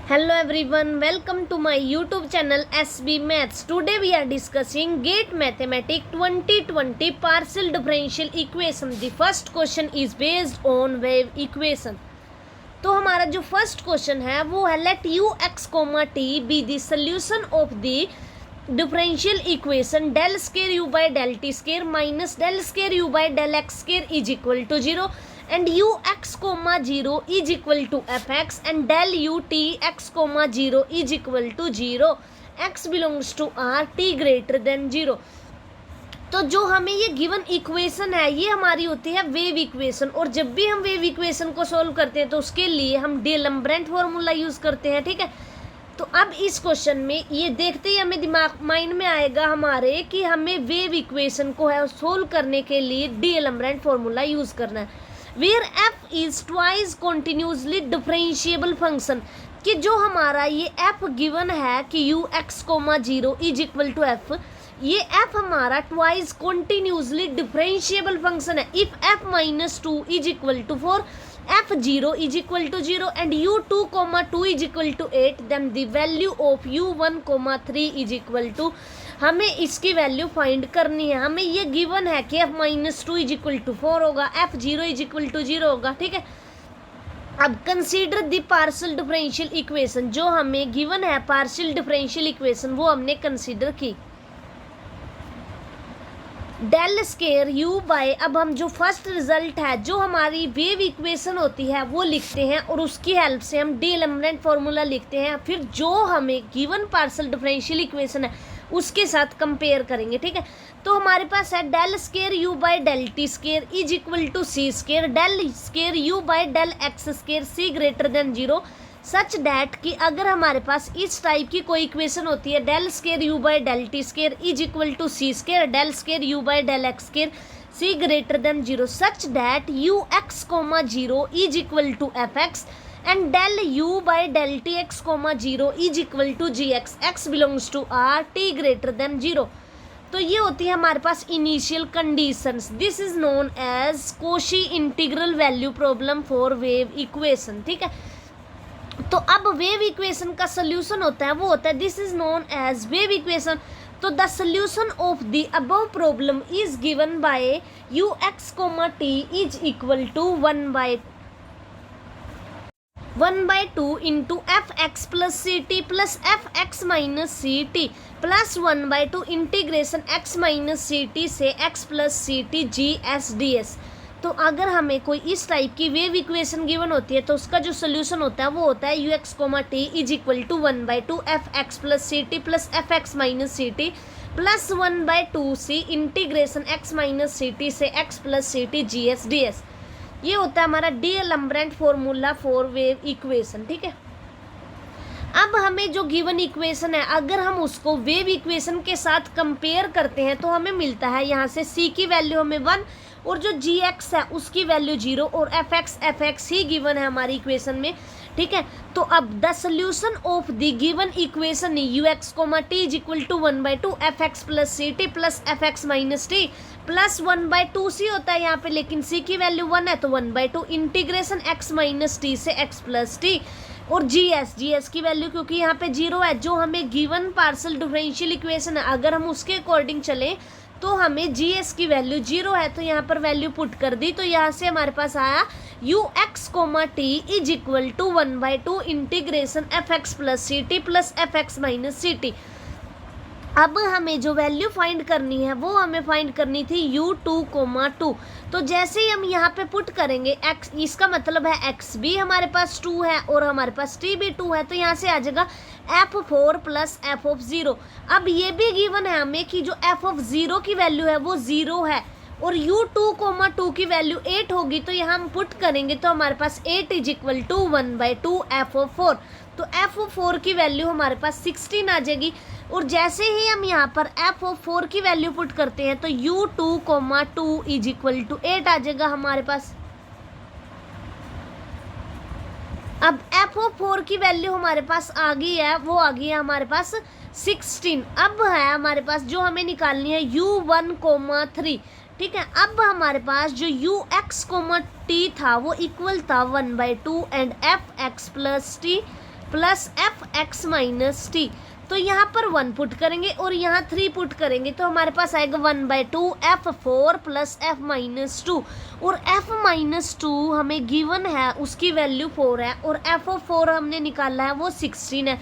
Hello everyone, welcome to my YouTube channel SB Maths. Today we are discussing GATE Mathematics 2020 partial differential equation. The first question is based on wave equation. तो हमारा जो first question है वो है let u x comma t be the solution of the differential equation del square u by del t square minus del square u by del x square is equal to 0 and u x comma 0 is equal to fx and del u t x comma 0 is equal to 0 x belongs to r t greater than 0। तो जो हमें ये given equation है ये हमारी होती है wave equation, और जब भी हम वेव इक्वेशन को सॉल्व करते हैं तो उसके लिए हम डीएलम्ब्रेंट फॉर्मूला यूज़ करते हैं। ठीक है, तो अब इस क्वेश्चन में ये देखते ही हमें दिमाग माइंड में आएगा हमारे कि हमें वेव इक्वेशन को है सोल्व करने के लिए डीएलम्ब्रेंट फॉर्मूला यूज़ करना है। Where f is twice continuously differentiable function, कि जो हमारा ये एफ गिवन है कि u x comma 0 is equal to f, ये एफ हमारा ट्वाइस कॉन्टिन्यूसली डिफरेंशिएबल फंक्शन है। If f minus 2 is equal to 4, f 0 is equal to 0 and u 2 comma 2 is equal to 8, then the value of u 1 comma 3 is equal to, हमें इसकी value find करनी है। हमें ये given है कि f minus 2 is equal to 4 होगा, F 0 is equal to 0 होगा। ठीक है, अब consider the partial differential equation, जो हमें गिवन है पार्शियल डिफरेंशियल इक्वेशन वो हमने कंसीडर की। डेल स्केयर यू बाय, अब हम जो फर्स्ट रिजल्ट है जो हमारी वेव इक्वेशन होती है वो लिखते हैं और उसकी हेल्प से हम डीएलम्ब्रेंट फॉर्मूला लिखते हैं, फिर जो हमें गिवन पार्शियल डिफरेंशियल इक्वेशन है उसके साथ कंपेयर करेंगे। ठीक है, तो हमारे पास है del square u by del t square is equal to c square del square u by del x square c greater than 0, such that कि अगर हमारे पास इस टाइप की कोई इक्वेशन होती है del square u by del t square is equal to c square del square u by del x square c greater than 0, such that u x comma 0 is equal to f x and del u by del tx comma 0 is equal to gx, x belongs to r t greater than 0। तो ये होती है हमारे पास initial conditions. This is known as Cauchy integral value problem for wave equation. ठीक है, तो अब वेव इक्वेशन का सोल्यूशन होता है वो होता है this is known as wave equation. तो the solution of the above problem is given by u x comma t is equal to 1/2 into f x plus c t plus f x minus c t plus 1/2 integration x minus c t से x plus c t g s d s. तो अगर हमें कोई इस type की wave equation given होती है तो उसका जो सोल्यूशन होता है वो होता है u x comma t is equal to 1/2 f x plus c t plus f x minus c t plus 1/2 c integration x minus c t से x plus c t g s d s. ये होता है हमारा d'Alembert formula for wave equation. ठीक है, अब हमें जो गिवन इक्वेशन है अगर हम उसको वेव इक्वेशन के साथ कंपेयर करते हैं तो हमें मिलता है यहाँ से c की वैल्यू हमें 1 और जो gx है उसकी वैल्यू 0 और fx ही गिवन है हमारी इक्वेशन में। ठीक है, तो अब the solution of the given equation u x comma t is equal to 1/2 f x plus c t plus f x minus t plus 1/2 c होता है यहाँ पे, लेकिन सी की वैल्यू 1 है तो 1/2 इंटीग्रेशन एक्स माइनस टी से एक्स प्लस टी और जी एस की वैल्यू क्योंकि यहाँ पे 0 है, जो हमें गिवन पार्शियल डिफरेंशियल इक्वेशन है अगर हम उसके अकॉर्डिंग चलें तो हमें जी एस की वैल्यू 0 है, तो यहाँ पर वैल्यू पुट कर दी तो यहाँ से हमारे पास आया u x comma t is equal to 1/2 integration f x plus c t plus f x minus c t. अब हमें जो वैल्यू फाइंड करनी है वो हमें फाइंड करनी थी u 2 कोमा 2, तो जैसे ही हम यहाँ पे पुट करेंगे x, इसका मतलब है x भी हमारे पास 2 है और हमारे पास t भी 2 है, तो यहाँ से आ जाएगा f4 प्लस f0। अब ये भी गिवन है हमें कि जो f0 की वैल्यू है वो 0 है और u 2 कोमा 2 की वैल्यू 8 होगी, तो यहाँ हम पुट करेंगे तो हमारे पास 8 इज इक्वल टू 1/2 f4, तो f4 की वैल्यू हमारे पास 16 आ जाएगी। और जैसे ही हम यहाँ पर f4 की वैल्यू पुट करते हैं तो u 2 comma 2 is equal to 8 आ जाएगा हमारे पास। अब f4 की वैल्यू हमारे पास आ गई है, वो आ गई है हमारे पास 16। अब है हमारे पास जो हमें निकालनी है u1 कोमा 3। ठीक है, अब हमारे पास जो यू एक्स कोमा टी था वो इक्वल था 1/2 and F x plus T plus f x minus T. तो यहाँ पर 1 पुट करेंगे और यहाँ 3 पुट करेंगे तो हमारे पास आएगा 1/2 f4 प्लस f माइनस 2। और f माइनस 2 हमें गिवन है, उसकी वैल्यू 4 है और f ऑफ 4 हमने निकाला है वो 16 है।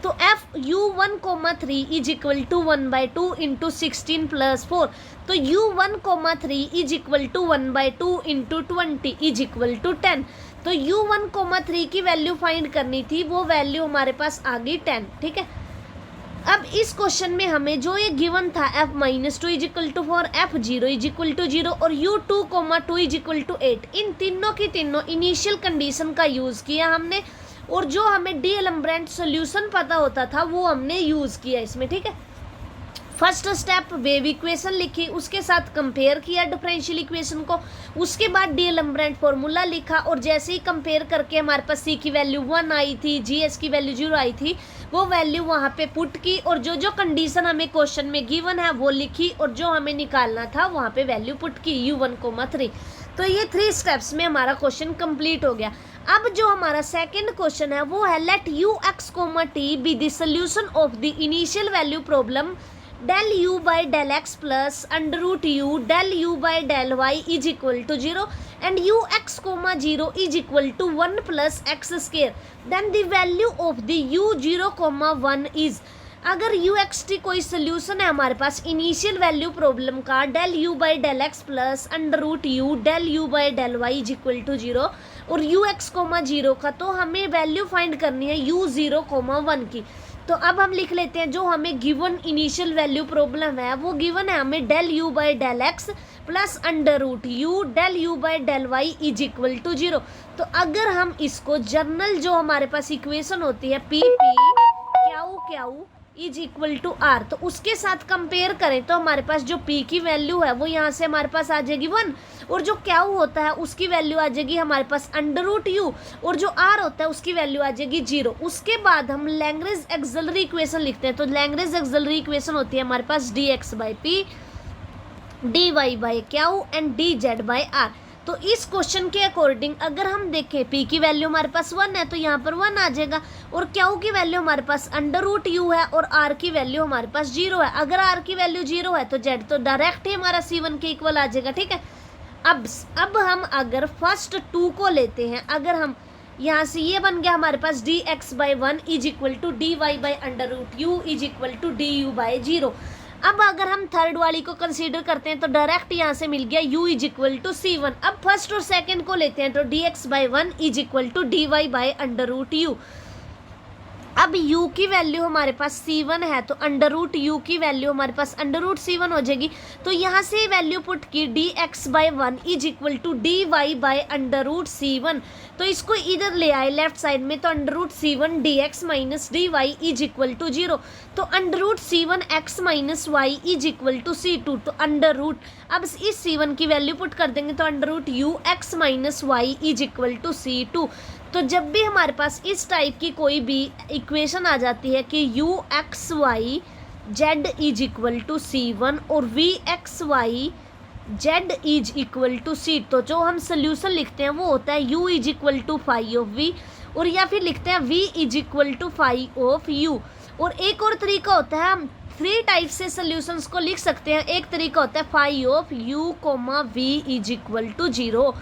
तो f u1,3 is equal to 1/2 into 16 plus 4। तो u1,3 is equal to 1/2 into 20 is equal to 10। तो u1,3 की वैल्यू फाइंड करनी थी, वो वैल्यू हमारे पास आ गई 10। ठीक है, अब इस क्वेश्चन में हमें जो ये गिवन था f minus 2 is equal to 4, f0 is equal to 0 और u2,2 इज इक्वल टू 8, इन तीनों की तीनों इनिशियल कंडीशन का यूज़ किया हमने और जो हमें डी एलम्ब्रेंट सोल्यूशन पता होता था वो हमने यूज़ किया इसमें। ठीक है, फर्स्ट स्टेप वेव इक्वेशन लिखी, उसके साथ कंपेयर किया डिफरेंशियल इक्वेशन को, उसके बाद डी एलम्ब्रेंट फॉर्मूला लिखा और जैसे ही कंपेयर करके हमारे पास सी की वैल्यू 1 आई थी, जीएस की वैल्यू 0 आई थी, वो वैल्यू वहाँ पे पुट की और जो जो कंडीशन हमें क्वेश्चन में गिवन है वो लिखी और जो हमें निकालना था वहाँ पे वैल्यू पुट की u1,3। तो ये 3 स्टेप्स में हमारा क्वेश्चन कंप्लीट हो गया। अब जो हमारा सेकेंड क्वेश्चन है वो है let ux, t be the solution of the initial value problem del u by del x plus under root u del u by del y is equal to 0 and ux, 0 is equal to 1 plus x square, then the value of the u0, 1 is। अगर uxt कोई solution है हमारे पास initial value problem का del u by del x plus under root u del u by del y is equal to 0 और ux, 0 का, तो हमें वैल्यू फाइंड करनी है u0, 1 की। तो अब हम लिख लेते हैं जो हमें गिवन इनिशियल वैल्यू प्रॉब्लम है वो गिवन है हमें del u by del x plus under root u del u by del y is equal to 0। तो अगर हम इसको जर्नल जो हमारे पास इक्वेशन होती है p q is equal to r, तो उसके साथ कंपेयर करें तो हमारे पास जो p की वैल्यू है वो यहाँ से हमारे पास आ जाएगी 1 और जो क्याऊ होता है उसकी वैल्यू आ जाएगी हमारे पास अंडर रूट u और जो r होता है उसकी वैल्यू आ जाएगी 0। उसके बाद हम लैग्रेंज एक्सिलरी इक्वेशन लिखते हैं। तो लैग्रेंज एक्सिलरी इक्वेशन होती है हमारे पास dx by p dy by q and dz by r। तो इस क्वेश्चन के अकॉर्डिंग अगर हम देखें p की वैल्यू हमारे पास 1 है तो यहाँ पर 1 आ जाएगा और क्याऊ की वैल्यू हमारे पास अंडर रूट u है और r की वैल्यू हमारे पास 0 है। अगर r की वैल्यू 0 है तो z तो डायरेक्ट ही हमारा c1 के इक्वल आ जाएगा। ठीक है, अब हम अगर फर्स्ट 2 को लेते हैं, अगर हम यहाँ से ये बन गया हमारे पास dx by 1 is equal to dy by under root u is equal to du by 0। अब अगर हम थर्ड वाली को कंसीडर करते हैं तो डायरेक्ट यहाँ से मिल गया u is equal to c1। अब फर्स्ट और सेकंड को लेते हैं तो dx by 1 is equal to dy by under root u। अब u की वैल्यू हमारे पास c1 है तो अंडर रूट u की वैल्यू हमारे पास अंडर रूट c1 हो जाएगी। तो यहाँ से वैल्यू पुट की dx by 1 is equal to dy by under root c1। तो इसको इधर ले आए लेफ्ट साइड में, तो under root c1 dx minus dy is equal to 0। तो under root c1 x minus y is equal to c2। तो under root, अब इस c1 की वैल्यू पुट कर देंगे तो under root u x minus y is equal to c2। तो जब भी हमारे पास इस टाइप की कोई भी इक्वेशन आ जाती है कि u x y z is equal to c1 और v x y z is equal to c, तो जो हम सोल्यूशन लिखते हैं वो होता है u is equal to phi of v और या फिर लिखते हैं v is equal to phi of u। और एक और तरीका होता है, हम 3 टाइप से सोल्यूशंस को लिख सकते हैं। एक तरीका होता है phi of u, v is equal to 0।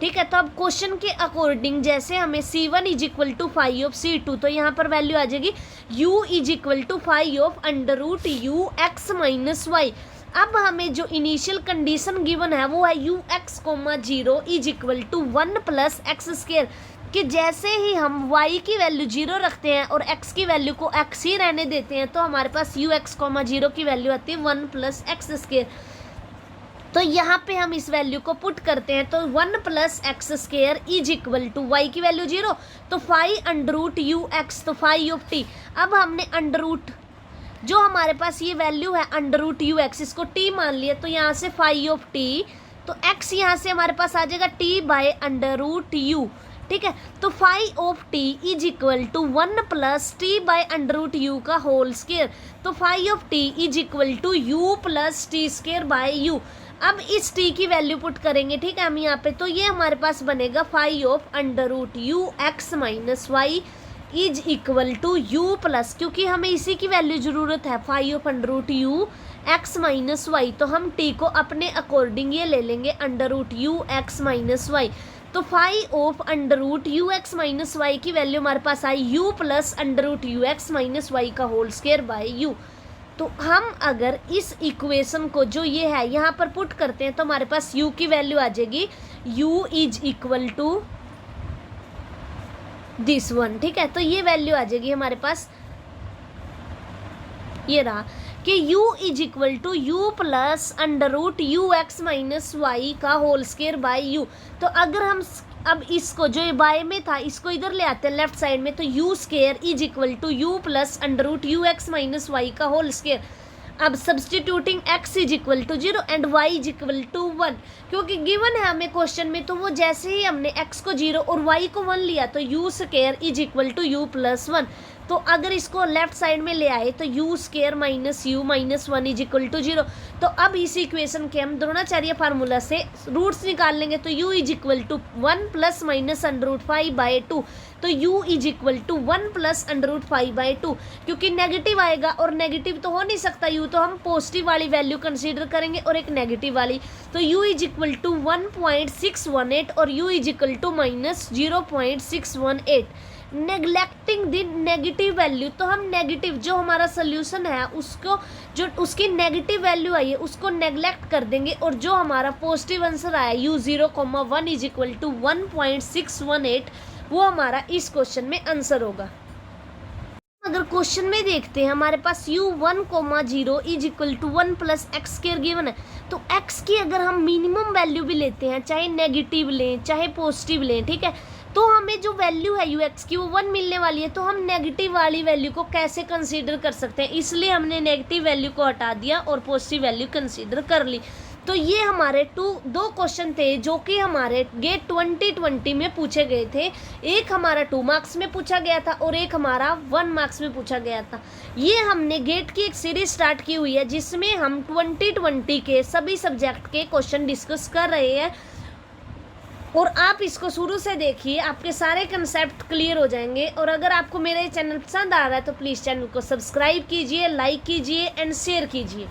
ठीक है, तो अब क्वेश्चन के अकॉर्डिंग जैसे हमें c1 is equal to phi of c2, तो यहाँ पर वैल्यू आ जाएगी u is equal to phi of under root u x minus y। अब हमें जो इनिशियल कंडीशन गिवन है वो है ux, 0 is equal to 1 plus x square, कि जैसे ही हम y की वैल्यू 0 रखते हैं और x की वैल्यू को x ही रहने देते हैं तो हमारे पास ux, 0 की वैल्यू आती है 1 प्लस एक्स स्क्वायर। तो यहाँ पे हम इस वैल्यू को पुट करते हैं तो 1 plus x square is equal to y की वैल्यू 0 तो phi under root u x, तो फाई ऑफ टी। अब हमने अंडर रूट जो हमारे पास ये वैल्यू है अंडर रूट यू एक्स, इसको टी मान लिया, तो यहाँ से फाई ऑफ टी, तो एक्स यहाँ से हमारे पास आ जाएगा t by under root u. ठीक है, तो phi of t is equal to 1 plus t by under root u का होल स्क्वायर, तो phi of t is equal to u plus t square by u. अब इस t की value put करेंगे, ठीक है, हम यहाँ पे, तो ये हमारे पास बनेगा phi of under root u x minus y is equal to u plus, क्योंकि हमें इसी की वैल्यू ज़रूरत है, 5/√u x माइनस वाई, तो हम t को अपने अकॉर्डिंग ये ले लेंगे √u(x माइनस वाई). तो 5/√u(x माइनस वाई) की वैल्यू हमारे पास आई u plus √u(x minus y) का होल स्क्वायर बाय u। तो हम अगर इस इक्वेशन को जो ये है यहाँ पर पुट करते हैं तो हमारे पास u की वैल्यू आ जाएगी, u is equal to this one, ठीक है। तो ये वैल्यू आ जाएगी हमारे पास, ये रहा कि u is equal to u plus √u(x minus y) का होल स्क्वायर बाय u। तो अगर हम अब इसको जो ये बाय में था इसको इधर ले आते हैं लेफ्ट साइड में, तो u square is equal to u plus √u(x minus y) का होल स्क्वायर। अब substituting x is equal to 0 and y is equal to 1, क्योंकि गिवन है हमें क्वेश्चन में, तो वो जैसे ही हमने x को 0 और y को 1 लिया तो u square is equal to u plus 1। तो अगर इसको लेफ्ट साइड में ले आए तो u square minus u minus 1 is equal to 0। तो अब इस इक्वेशन के हम द्रोणाचार्य फार्मूला से रूट्स निकाल लेंगे, तो u is equal to 1 plus minus √5/2। तो u is equal to 1 plus √5/2, क्योंकि नेगेटिव आएगा और नेगेटिव तो हो नहीं सकता u, तो हम पॉजिटिव वाली वैल्यू कंसीडर करेंगे और एक नेगेटिव वाली। तो u इज इक्वल टू 1.618 और u is equal to minus 0.618। Neglecting the negative value, तो हम नेगेटिव जो हमारा सोल्यूशन है उसको, जो उसकी नेगेटिव वैल्यू आई है उसको नेग्लेक्ट कर देंगे, और जो हमारा पॉजिटिव आंसर आया u0,1 इज इक्वल टू 1.618 वो हमारा इस क्वेश्चन में आंसर होगा। अगर क्वेश्चन में देखते हैं हमारे पास u1,0 is equal to 1 plus x square given है, तो x की अगर हम मिनिमम वैल्यू भी लेते हैं, चाहे नेगेटिव लें चाहे पॉजिटिव लें, ठीक है, तो हमें जो वैल्यू है ux की वो 1 मिलने वाली है। तो हम नेगेटिव वाली वैल्यू को कैसे कंसीडर कर सकते हैं, इसलिए हमने नेगेटिव वैल्यू को हटा दिया और पॉजिटिव वैल्यू कंसीडर कर ली। तो ये हमारे दो क्वेश्चन थे जो कि हमारे गेट 2020 में पूछे गए थे। एक हमारा 2 मार्क्स में पूछा गया था और एक हमारा 1 मार्क्स में पूछा गया था। ये हमने गेट की एक सीरीज स्टार्ट की हुई है जिसमें हम 2020 के सभी सब्जेक्ट के क्वेश्चन डिस्कस कर रहे हैं, और आप इसको शुरू से देखिए, आपके सारे कंसेप्ट क्लियर हो जाएंगे। और अगर आपको मेरा ये चैनल पसंद आ रहा है तो प्लीज़ चैनल को सब्सक्राइब कीजिए, लाइक कीजिए एंड शेयर कीजिए।